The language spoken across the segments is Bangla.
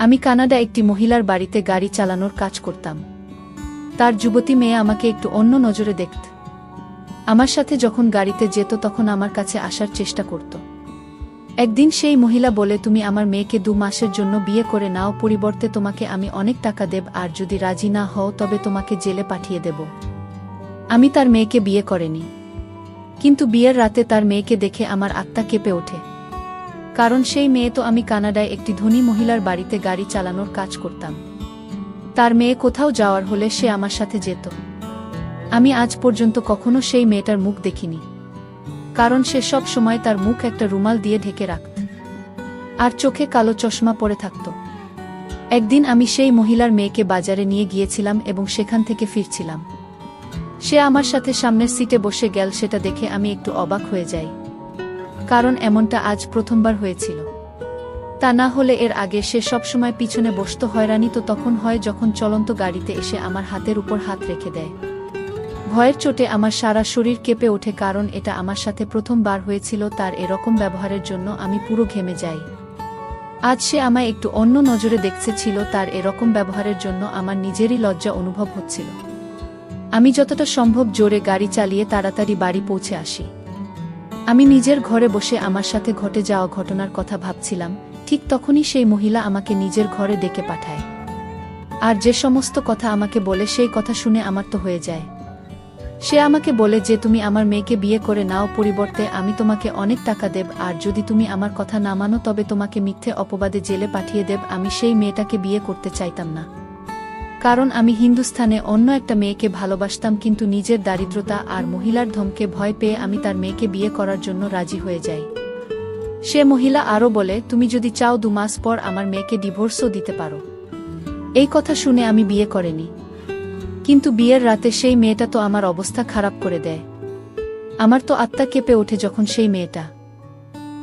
আমি কানাডা একটি মহিলার বাড়িতে গাড়ি চালানোর কাজ করতাম। তার যুবতী মেয়ে আমাকে একটু অন্য নজরে দেখত। আমার সাথে যখন গাড়িতে যেত তখন আমার কাছে আসার চেষ্টা করত। একদিন সেই মহিলা বলে, তুমি আমার মেয়েকে 2 মাসের জন্য বিয়ে করে নাও, পরিবর্তে তোমাকে আমি অনেক টাকা দেব, আর যদি রাজি না হও তবে তোমাকে জেলে পাঠিয়ে দেব। আমি তার মেয়েকে বিয়ে করিনি, কিন্তু বিয়ের রাতে তার মেয়েকে দেখে আমার আত্মা কেঁপে ওঠে। কারণ সেই মেয়ে তো আমি কানাডায় একটি ধনী মহিলার বাড়িতে গাড়ি চালানোর কাজ করতাম। তার মেয়ে কোথাও যাওয়ার হলে সে আমার সাথে যেত। আমি আজ পর্যন্ত কখনো সেই মেয়েটার মুখ দেখিনি, কারণ সে সব সময় তার মুখ একটা রুমাল দিয়ে ঢেকে রাখত, আর চোখে কালো চশমা পরে থাকত। একদিন আমি সেই মহিলার মেয়েকে বাজারে নিয়ে গিয়েছিলাম এবং সেখান থেকে ফিরছিলাম। সে আমার সাথে সামনের সিটে বসে গেল। সেটা দেখে আমি একটু অবাক হয়ে যাই, কারণ এমনটা আজ প্রথমবার হয়েছিল। তা না হলে এর আগে সে সবসময় পিছনে বসত। হয়রানি তো তখন হয় যখন চলন্ত গাড়িতে এসে আমার হাতের উপর হাত রেখে দেয়। ভয়ের চোটে আমার সারা শরীর কেঁপে ওঠে, কারণ এটা আমার সাথে প্রথমবার হয়েছিল। তার এরকম ব্যবহারের জন্য আমি পুরো ঘেমে যাই। আজ সে আমায় একটু অন্য নজরে দেখছিল। তার এরকম ব্যবহারের জন্য আমার নিজেরই লজ্জা অনুভব হচ্ছিল। আমি যতটা সম্ভব জোরে গাড়ি চালিয়ে তাড়াতাড়ি বাড়ি পৌঁছে আসি। আমি নিজের ঘরে বসে আমার সাথে ঘটে যাওয়া ঘটনার কথা ভাবছিলাম। ঠিক তখনই সেই মহিলা আমাকে নিজের ঘরে ডেকে পাঠায়। আর যে সমস্ত কথা আমাকে বলে, সেই কথা শুনে আমার তো হয়ে যায়। সে আমাকে বলে যে তুমি আমার মেয়েকে বিয়ে করে নাও, পরিবর্তে আমি তোমাকে অনেক টাকা দেব, আর যদি তুমি আমার কথা না মানো তবে তোমাকে মিথ্যে অপবাদে জেলে পাঠিয়ে দেব। আমি সেই মেয়েটাকে বিয়ে করতে চাইতাম না, কারণ আমি হিন্দুস্থানে অন্য একটা মেয়েকে ভালোবাসতাম, কিন্তু নিজের দারিদ্রতা আর মহিলার ধমকে ভয় পেয়ে আমি তার মেয়েকে বিয়ে করার জন্য রাজি হয়ে যাই। সে মহিলা আরও বলে, তুমি যদি চাও 2 মাস পর আমার মেয়েকে ডিভোর্সও দিতে পারো। এই কথা শুনে আমি বিয়ে করিনি, কিন্তু বিয়ের রাতে সেই মেয়েটা তো আমার অবস্থা খারাপ করে দেয়। আমার তো আত্মা কেঁপে ওঠে যখন সেই মেয়েটা।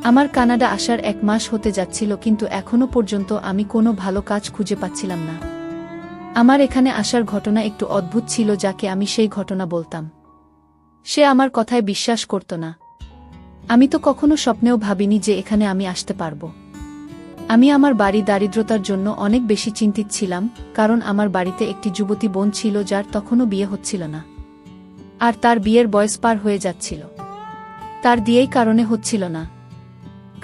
আমার কানাডা আসার 1 মাস হতে যাচ্ছিল, কিন্তু এখনো পর্যন্ত আমি কোনো ভালো কাজ খুঁজে পাচ্ছিলাম না। আমার এখানে আসার ঘটনা একটু অদ্ভুত ছিল, যাকে আমি সেই ঘটনা বলতাম। সে আমার কথায় বিশ্বাস করত না। আমি তো কখনো স্বপ্নেও ভাবিনি যে এখানে আমি আসতে পারব। আমি আমার বাড়ি দারিদ্রতার জন্য অনেক বেশি চিন্তিত ছিলাম, কারণ আমার বাড়িতে একটি যুবতী বোন ছিল যার তখনও বিয়ে হচ্ছিল না, আর তার বিয়ের বয়স পার হয়ে যাচ্ছিল। তার দিয়েই কারণে হচ্ছিল না,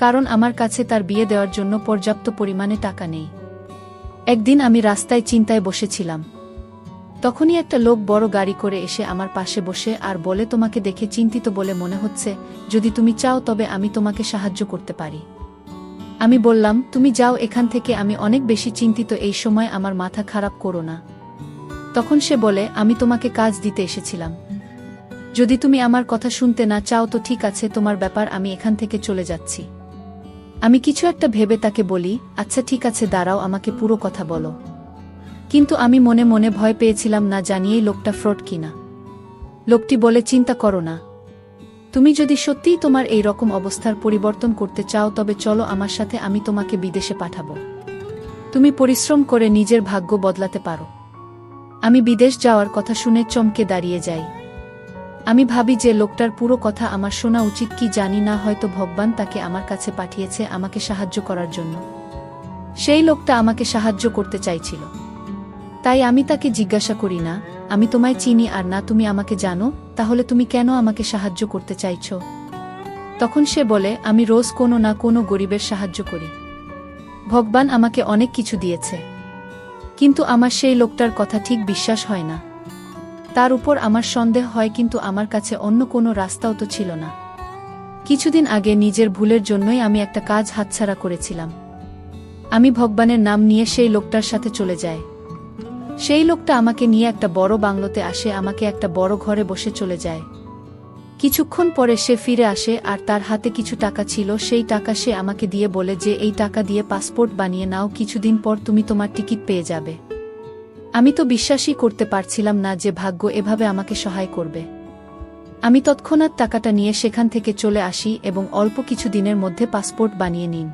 কারণ আমার কাছে তার বিয়ে দেওয়ার জন্য পর্যাপ্ত পরিমাণে টাকা নেই। একদিন আমি রাস্তায় চিন্তায় বসেছিলাম। তখনই একটা লোক বড় গাড়ি করে এসে আমার পাশে বসে আর বলে, তোমাকে দেখে চিন্তিত বলে মনে হচ্ছে, যদি তুমি চাও তবে আমি তোমাকে সাহায্য করতে পারি। আমি বললাম, তুমি যাও এখান থেকে, আমি অনেক বেশি চিন্তিত, এই সময় আমার মাথা খারাপ করো না। তখন সে বলে, আমি তোমাকে কাজ দিতে এসেছিলাম। যদি তুমি আমার কথা শুনতে না চাও তো ঠিক আছে, তোমার ব্যাপার, আমি এখান থেকে চলে যাচ্ছি। আমি কিছু একটা ভেবে তাকে বলি, আচ্ছা ঠিক আছে, দাঁড়াও, আমাকে পুরো কথা বলো। কিন্তু আমি মনে মনে ভয় পেয়েছিলাম, না জানিয়েই লোকটা ফ্রড কিনা। লোকটি বলে, চিন্তা করো না, তুমি যদি সত্যিই তোমার এই রকম অবস্থার পরিবর্তন করতে চাও তবে চলো আমার সাথে, আমি তোমাকে বিদেশে পাঠাবো। তুমি পরিশ্রম করে নিজের ভাগ্য বদলাতে পারো। আমি বিদেশ যাওয়ার কথা শুনে চমকে দাঁড়িয়ে যাই। আমি ভাবি যে লোকটার পুরো কথা আমার শোনা উচিত কি জানি না, হয়তো ভগবান তাকে আমার কাছে পাঠিয়েছে আমাকে সাহায্য করার জন্য। সেই লোকটা আমাকে সাহায্য করতে চাইছিল, তাই আমি তাকে জিজ্ঞাসা করি, না আমি তোমায় চিনি আর না তুমি আমাকে জানো, তাহলে তুমি কেন আমাকে সাহায্য করতে চাইছ? তখন সে বলে, আমি রোজ কোনো না কোনো গরিবের সাহায্য করি। ভগবান আমাকে অনেক কিছু দিয়েছে, কিন্তু আমার সেই লোকটার কথা ঠিক বিশ্বাস হয় না। তার উপর আমার সন্দেহ হয়, কিন্তু আমার কাছে অন্য কোনো রাস্তাও তো ছিল না। কিছুদিন আগে নিজের ভুলের জন্যই আমি একটা কাজ হাতছাড়া করেছিলাম। আমি ভগবানের নাম নিয়ে সেই লোকটার সাথে চলে যাই। সেই লোকটা আমাকে নিয়ে একটা বড় বাংলোতে আসে, আমাকে একটা বড় ঘরে বসে চলে যায়। কিছুক্ষণ পরে সে ফিরে আসে আর তার হাতে কিছু টাকা ছিল। সেই টাকা সে আমাকে দিয়ে বলে যে এই টাকা দিয়ে পাসপোর্ট বানিয়ে নাও, কিছুদিন পর তুমি তোমার টিকিট পেয়ে যাবে। আমি তো বিশ্বাসই করতে পারছিলাম না যে ভাগ্য এভাবে আমাকে সহায় করবে। আমি তৎক্ষণাৎ টাকাটা নিয়ে সেখান থেকে চলে আসি এবং অল্প কিছু দিনের মধ্যে পাসপোর্ট বানিয়ে নিন।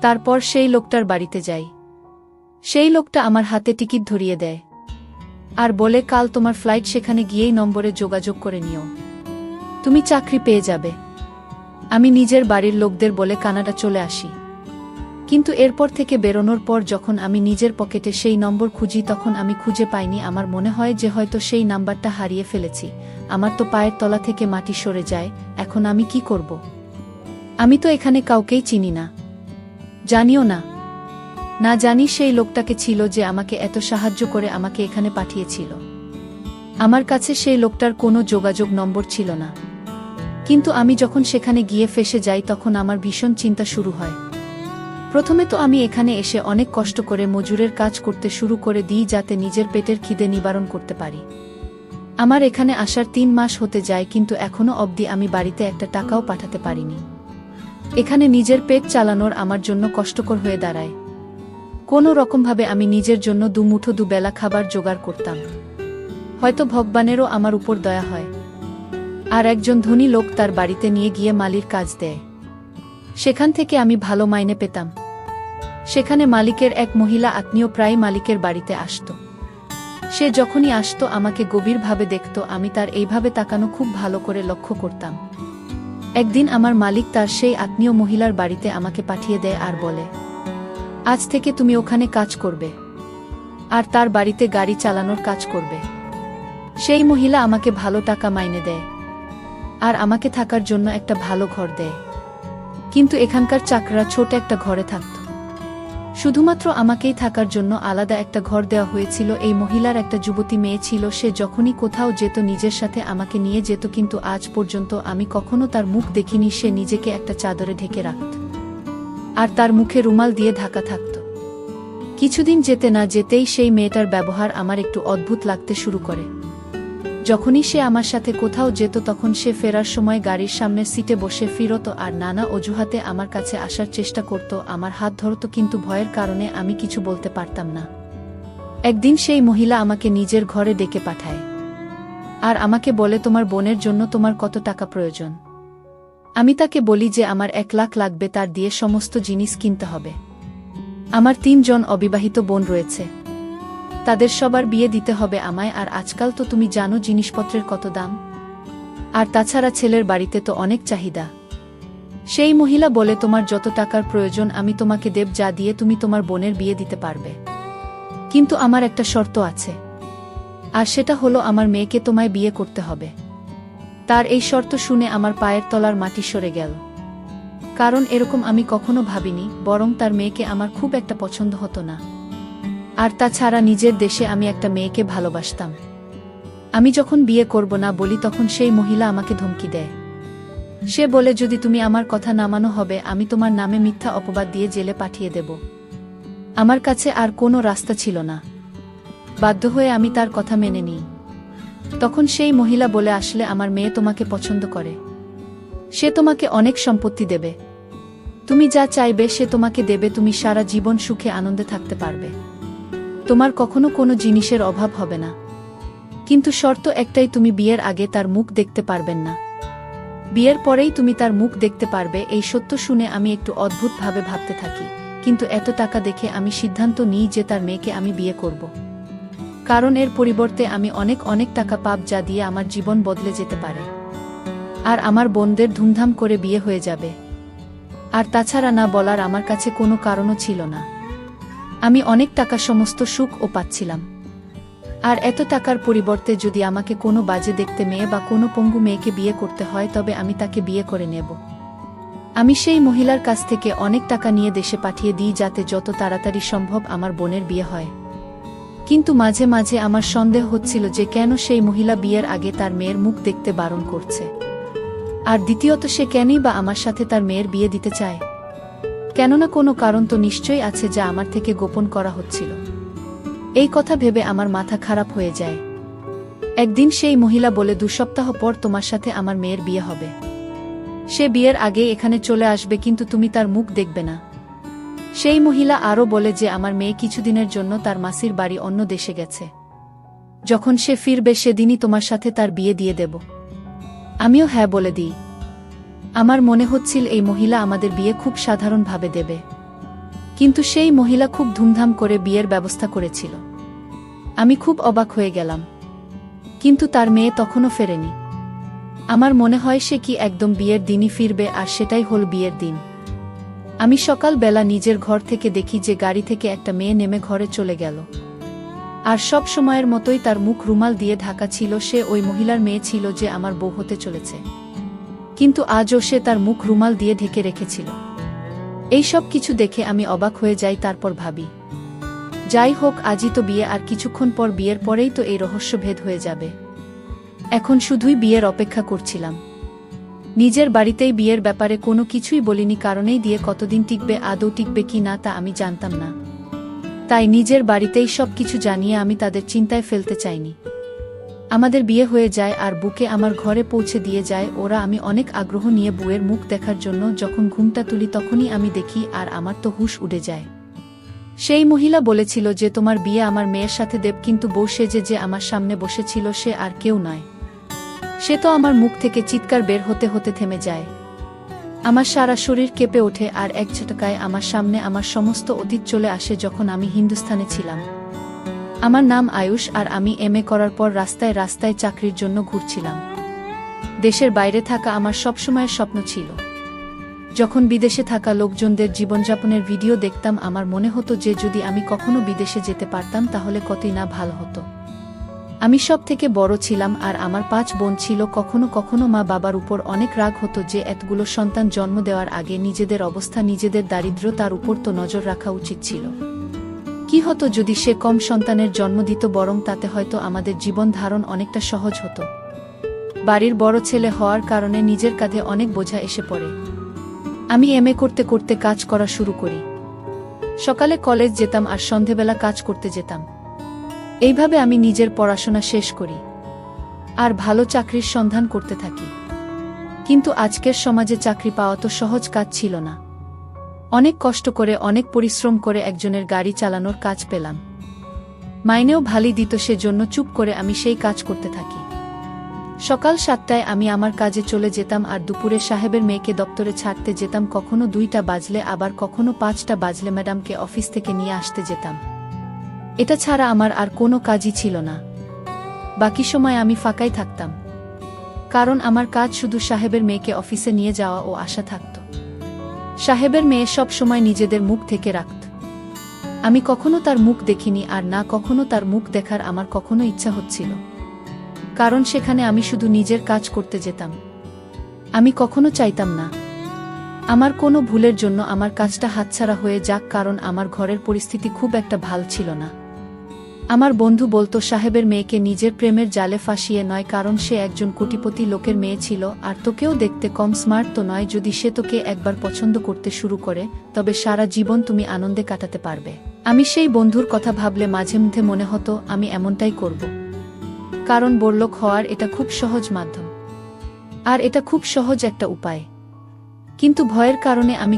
তারপর সেই লোকটার বাড়িতে যাই। সেই লোকটা আমার হাতে টিকিট ধরিয়ে দেয় আর বলে, কাল তোমার ফ্লাইট, সেখানে গিয়েই নম্বরে যোগাযোগ করে নিও, তুমি চাকরি পেয়ে যাবে। আমি নিজের বাড়ির লোকদের বলে কানাডা চলে আসি। কিন্তু এরপর থেকে বেরোনোর পর যখন আমি নিজের পকেটে সেই নম্বর খুঁজি তখন আমি খুঁজে পাইনি। আমার মনে হয় যে হয়তো সেই নাম্বারটা হারিয়ে ফেলেছি। আমার তো পায়ের তলা থেকে মাটি সরে যায়। এখন আমি কি করব? আমি তো এখানে কাউকেই চিনি না, জানিও না। না জানি সেই লোকটাকে ছিল যে আমাকে এত সাহায্য করে আমাকে এখানে পাঠিয়েছিল। আমার কাছে সেই লোকটার কোনো যোগাযোগ নম্বর ছিল না। কিন্তু আমি যখন সেখানে গিয়ে ফেঁসে যাই তখন আমার ভীষণ চিন্তা শুরু হয়। প্রথমে তো আমি এখানে এসে অনেক কষ্ট করে মজুরের কাজ করতে শুরু করে দিই যাতে নিজের পেটের খিদে নিবারণ করতে পারি। আমার এখানে আসার 3 মাস হতে যায়, কিন্তু এখনো অবধি আমি বাড়িতে একটা টাকাও পাঠাতে পারিনি। এখানে নিজের পেট চালানোর আমার জন্য কষ্টকর হয়ে দাঁড়ায়। কোনো রকমভাবে আমি নিজের জন্য দুমুঠো দুবেলা খাবার জোগাড় করতাম। হয়তো ভগবানেরও আমার উপর দয়া হয়। আর একজন ধনী লোক তার বাড়িতে নিয়ে গিয়ে মালির কাজ দেয়। সেখান থেকে আমি ভালো মাইনে পেতাম। সেখানে মালিকের এক মহিলা আত্মীয় প্রায় মালিকের বাড়িতে আসত। সে যখনই আসত আমাকে গভীরভাবে দেখত। আমি তার এইভাবে তাকানো খুব ভালো করে লক্ষ্য করতাম। একদিন আমার মালিক তার সেই আত্মীয় মহিলার বাড়িতে আমাকে পাঠিয়ে দেয় আর বলে, আজ থেকে তুমি ওখানে কাজ করবে আর তার বাড়িতে গাড়ি চালানোর কাজ করবে। সেই মহিলা আমাকে ভালো টাকা মাইনে দেয় আর আমাকে থাকার জন্য একটা ভালো ঘর দেয়। কিন্তু এখানকার চাকরা ছোট একটা ঘরে থাকত। শুধুমাত্র আমাকেই থাকার জন্য আলাদা একটা ঘর দেওয়া হয়েছিল। এই মহিলার একটা যুবতী মেয়ে ছিল। সে যখনই কোথাও যেত নিজের সাথে আমাকে নিয়ে যেত, কিন্তু আজ পর্যন্ত আমি কখনো তার মুখ দেখিনি। সে নিজেকে একটা চাদরে ঢেকে রাখত আর তার মুখে রুমাল দিয়ে ঢাকা থাকত। কিছুদিন যেতে না যেতেই সেই মেয়েটার ব্যবহার আমার একটু অদ্ভুত লাগতে শুরু করে। যখনই সে আমার সাথে কোথাও যেত তখন সে ফেরার সময় গাড়ির সামনের সিটে বসে ফিরত আর নানা অজুহাতে আমার কাছে আসার চেষ্টা করত। আমার হাত ধরত, কিন্তু ভয়ের কারণে আমি কিছু বলতে পারতাম না। একদিন সেই মহিলা আমাকে নিজের ঘরে ডেকে পাঠায় আর আমাকে বলে, তোমার বোনের জন্য তোমার কত টাকা প্রয়োজন? আমি তাকে বলি যে আমার 1 লাখ লাগবে, তার দিয়ে সমস্ত জিনিস কিনতে হবে। আমার 3 জন অবিবাহিত বোন রয়েছে, তাদের সবার বিয়ে দিতে হবে আমায়। আর আজকাল তো তুমি জানো জিনিসপত্রের কত দাম। আর তাছাড়া ছেলের বাড়িতে তো অনেক চাহিদা। সেই মহিলা বলে, তোমার যত টাকার প্রয়োজন আমি তোমাকে দেব, যা দিয়ে তুমি তোমার বোনের বিয়ে দিতে পারবে। কিন্তু আমার একটা শর্ত আছে, আর সেটা হলো আমার মেয়েকে তোমায় বিয়ে করতে হবে। তার এই শর্ত শুনে আমার পায়ের তলার মাটি সরে গেল। কারণ এরকম আমি কখনো ভাবিনি, বরং তার মেয়েকে আমার খুব একটা পছন্দ হতো না। আর তাছাড়া নিজের দেশে আমি একটা মেয়েকে ভালোবাসতাম। আমি যখন বিয়ে করব না বলি তখন সেই মহিলা আমাকে ধমকি দেয়। সে বলে, যদি তুমি আমার কথা না মানো হবে আমি তোমার নামে মিথ্যা অপবাদ দিয়ে জেলে পাঠিয়ে দেব। আমার কাছে আর কোনো রাস্তা ছিল না। বাধ্য হয়ে আমি তার কথা মেনে নিই। তখন সেই মহিলা বলে, আসলে আমার মেয়ে তোমাকে পছন্দ করে। সে তোমাকে অনেক সম্পত্তি দেবে। তুমি যা চাইবে সে তোমাকে দেবে। তুমি সারা জীবন সুখে আনন্দে থাকতে পারবে। তোমার কখনো কোনো জিনিসের অভাব হবে না। কিন্তু শর্ত একটাই, তুমি বিয়ের আগে তার মুখ দেখতে পারবেন না। বিয়ের পরেই তুমি তার মুখ দেখতে পারবে। এই সত্য শুনে আমি একটু অদ্ভুতভাবে ভাবতে থাকি, কিন্তু এত টাকা দেখে আমি সিদ্ধান্ত নিই যে তার মেয়েকে আমি বিয়ে করব। কারণ এর পরিবর্তে আমি অনেক অনেক টাকা পাব, যা দিয়ে আমার জীবন বদলে যেতে পারে। আর আমার বোনদের ধুমধাম করে বিয়ে হয়ে যাবে। আর তাছাড়া না বলার আমার কাছে কোনো কারণও ছিল না। আমি অনেক টাকা, সমস্ত সুখ ও পাচ্ছিলাম। আর এত টাকার পরিবর্তে যদি আমাকে কোনো বাজে দেখতে মেয়ে বা কোনো পঙ্গু মেয়েকে বিয়ে করতে হয় তবে আমি তাকে বিয়ে করে নেব। আমি সেই মহিলার কাছ থেকে অনেক টাকা নিয়ে দেশে পাঠিয়ে দিই যাতে যত তাড়াতাড়ি সম্ভব আমার বোনের বিয়ে হয়। কিন্তু মাঝে মাঝে আমার সন্দেহ হচ্ছিল যে কেন সেই মহিলা বিয়ের আগে তার মেয়ের মুখ দেখতে বারণ করছে। আর দ্বিতীয়ত, সে কেনই বা আমার সাথে তার মেয়ের বিয়ে দিতে চায়? কেননা কোনো কারণ তো নিশ্চয়ই আছে যা আমার থেকে গোপন করা হচ্ছিল। এই কথা ভেবে আমার মাথা খারাপ হয়ে যায়। একদিন সেই মহিলা বলে, 2 সপ্তাহ পর তোমার সাথে আমার মেয়ের বিয়ে হবে। সে বিয়ের আগে এখানে চলে আসবে, কিন্তু তুমি তার মুখ দেখবে না। সেই মহিলা আরও বলে যে আমার মেয়ে কিছুদিনের জন্য তার মাসির বাড়ি অন্য দেশে গেছে। যখন সে ফিরবে সেদিনই তোমার সাথে তার বিয়ে দিয়ে দেব। আমিও হ্যাঁ বলে দিই। আমার মনে হচ্ছিল এই মহিলা আমাদের বিয়ে খুব সাধারণভাবে দেবে। কিন্তু সেই মহিলা খুব ধুমধাম করে বিয়ের ব্যবস্থা করেছিল। আমি খুব অবাক হয়ে গেলাম। কিন্তু তার মেয়ে তখনও ফেরেনি। আমার মনে হয় সে কি একদম বিয়ের দিনই ফিরবে, আর সেটাই হল বিয়ের দিন। আমি সকালবেলা নিজের ঘর থেকে দেখি যে গাড়ি থেকে একটা মেয়ে নেমে ঘরে চলে গেল। আর সব সময়ের মতোই তার মুখ রুমাল দিয়ে ঢাকা ছিল। সে ওই মহিলার মেয়ে ছিল যে আমার বউ হতে চলেছে, কিন্তু আজও সে তার মুখ রুমাল দিয়ে ঢেকে রেখেছিল। এই সব কিছু দেখে আমি অবাক হয়ে যাই। তারপর ভাবি, যাই হোক, আজই তো বিয়ে, আর কিছুক্ষণ পর বিয়ের পরেই তো এই রহস্য ভেদ হয়ে যাবে। এখন শুধুই বিয়ের অপেক্ষা করছিলাম। নিজের বাড়িতেই বিয়ের ব্যাপারে কোনো কিছুই বলিনি, কারণেই দিয়ে কতদিন টিকবে, আদৌ টিকবে কি না তা আমি জানতাম না। তাই নিজের বাড়িতেই সব কিছু জানিয়ে আমি তাদের চিন্তায় ফেলতে চাইনি। আমাদের বিয়ে হয়ে যায় আর বুকে আমার ঘরে পৌঁছে দিয়ে যায় ওরা। আমি অনেক আগ্রহ নিয়ে বউয়ের মুখ দেখার জন্য যখন ঘুমটা তুলি তখনই আমি দেখি, আর আমার তো হুঁশ উড়ে যায়। সেই মহিলা বলেছিল যে তোমার বিয়ে আমার মেয়ের সাথে দেব, কিন্তু বউ সেজে যে আমার সামনে বসেছিল সে আর কেউ নয়। সে তো আমার মুখ থেকে চিৎকার বের হতে হতে থেমে যায়। আমার সারা শরীর কেঁপে ওঠে, আর এক ঝটকায় আমার সামনে আমার সমস্ত অতীত চলে আসে। যখন আমি হিন্দুস্থানে ছিলাম, আমার নাম আয়ুষ, আর আমি এমএ করার পর রাস্তায় রাস্তায় চাকরির জন্য ঘুরছিলাম। দেশের বাইরে থাকা আমার সবসময়ের স্বপ্ন ছিল। যখন বিদেশে থাকা লোকজনদের জীবনযাপনের ভিডিও দেখতাম, আমার মনে হতো যে যদি আমি কখনো বিদেশে যেতে পারতাম তাহলে কতই না ভালো হতো। আমি সব থেকে বড় ছিলাম, আর আমার 5 বোন ছিল। কখনো কখনো মা বাবার উপর অনেক রাগ হতো যে এতগুলো সন্তান জন্ম দেওয়ার আগে নিজেদের অবস্থা, নিজেদের দারিদ্র্য, তার উপর তো নজর রাখা উচিত ছিল। কি হতো যদি সে কম সন্তানের জন্ম দিত, বরং তাতে হয়তো আমাদের জীবন ধারণ অনেকটা সহজ হতো। বাড়ির বড় ছেলে হওয়ার কারণে নিজের কাঁধে অনেক বোঝা এসে পড়ে। আমি এমএ করতে করতে কাজ করা শুরু করি। সকালে কলেজ যেতাম আর সন্ধেবেলা কাজ করতে যেতাম। এইভাবে আমি নিজের পড়াশোনা শেষ করি আর ভালো চাকরির সন্ধান করতে থাকি। কিন্তু আজকের সমাজে চাকরি পাওয়া তো সহজ কাজ ছিল না। অনেক কষ্ট করে, অনেক পরিশ্রম করে একজনের গাড়ি চালানোর কাজ পেলাম। মাইনেও ভালোই দিত, সেজন্য চুপ করে আমি সেই কাজ করতে থাকি। সকাল 7টায় আমি আমার কাজে চলে যেতাম, আর দুপুরে সাহেবের মেয়েকে দপ্তরে ছাড়তে যেতাম। কখনো 2টা বাজলে, আবার কখনো 5টা বাজলে ম্যাডামকে অফিস থেকে নিয়ে আসতে যেতাম। এটা ছাড়া আমার আর কোনো কাজই ছিল না। বাকি সময় আমি ফাঁকাই থাকতাম, কারণ আমার কাজ শুধু সাহেবের মেয়েকে অফিসে নিয়ে যাওয়া ও আসা থাকত। সাহেবের মেয়ে সব সময় নিজেদের মুখ থেকে রাখত। আমি কখনো তার মুখ দেখিনি, আর না কখনো তার মুখ দেখার আমার কখনো ইচ্ছা হচ্ছিল, কারণ সেখানে আমি শুধু নিজের কাজ করতে যেতাম। আমি কখনো চাইতাম না আমার কোনো ভুলের জন্য আমার কাজটা হাতছাড়া হয়ে যাক, কারণ আমার ঘরের পরিস্থিতি খুব একটা ভাল ছিল না। আমার বন্ধু বলতো সাহেবের মেয়েকে নিজের প্রেমের জালে ফাঁসিয়ে নয়, কারণ সে একজন কোটিপতি লোকের মেয়ে ছিল, আর তোকেও দেখতে কম স্মার্ট তো নয়। যদি সে তোকে একবার পছন্দ করতে শুরু করে, তবে সারা জীবন তুমি আনন্দে কাটাতে পারবে। আমি সেই বন্ধুর কথা ভাবলে মাঝে মধ্যে মনে হতো আমি এমনটাই করব, কারণ বড়লোক হওয়ার এটা খুব সহজ মাধ্যম, আর এটা খুব সহজ একটা উপায়। কিন্তু ভয়ের কারণে আমি